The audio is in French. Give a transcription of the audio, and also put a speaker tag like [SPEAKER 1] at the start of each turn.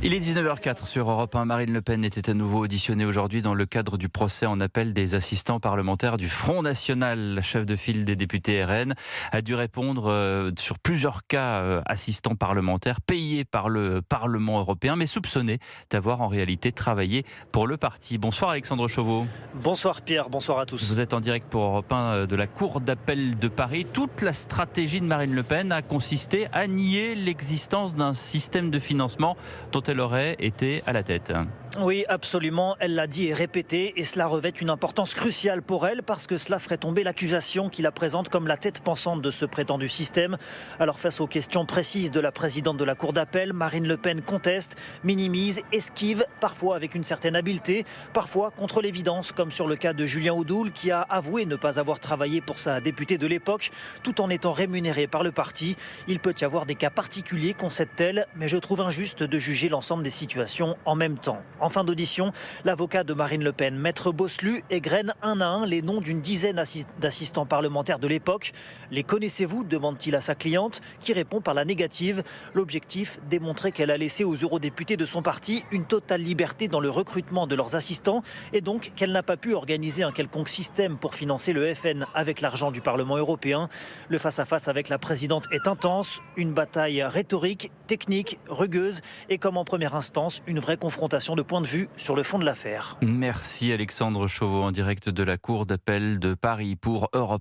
[SPEAKER 1] Il est 19h04 sur Europe 1. Marine Le Pen était à nouveau auditionnée aujourd'hui dans le cadre du procès en appel des assistants parlementaires du Front National. La chef de file des députés RN a dû répondre sur plusieurs cas assistants parlementaires payés par le Parlement européen, mais soupçonnés d'avoir en réalité travaillé pour le parti. Bonsoir Alexandre Chauveau.
[SPEAKER 2] Bonsoir Pierre, bonsoir à tous.
[SPEAKER 1] Vous êtes en direct pour Europe 1 de la Cour d'appel de Paris. Toute la stratégie de Marine Le Pen a consisté à nier l'existence d'un système de financement dont elle aurait été à la tête.
[SPEAKER 2] Oui, absolument, elle l'a dit et répété, et cela revêt une importance cruciale pour elle parce que cela ferait tomber l'accusation qui la présente comme la tête pensante de ce prétendu système. Alors face aux questions précises de la présidente de la Cour d'appel, Marine Le Pen conteste, minimise, esquive, parfois avec une certaine habileté, parfois contre l'évidence, comme sur le cas de Julien Audoul qui a avoué ne pas avoir travaillé pour sa députée de l'époque, tout en étant rémunéré par le parti. Il peut y avoir des cas particuliers, concède-t-elle, mais je trouve injuste de juger l'ensemble des situations en même temps. En fin d'audition, l'avocat de Marine Le Pen, Maître Bosselu, égrène un à un les noms d'une dizaine d'assistants parlementaires de l'époque. Les connaissez-vous demande-t-il à sa cliente, qui répond par la négative. L'objectif, démontrer qu'elle a laissé aux eurodéputés de son parti une totale liberté dans le recrutement de leurs assistants et donc qu'elle n'a pas pu organiser un quelconque système pour financer le FN avec l'argent du Parlement européen. Le face-à-face avec la présidente est intense, une bataille rhétorique, technique, rugueuse et comme en première instance, une vraie confrontation de points de vue sur le fond de l'affaire.
[SPEAKER 1] Merci Alexandre Chauveau en direct de la Cour d'appel de Paris pour Europe 1.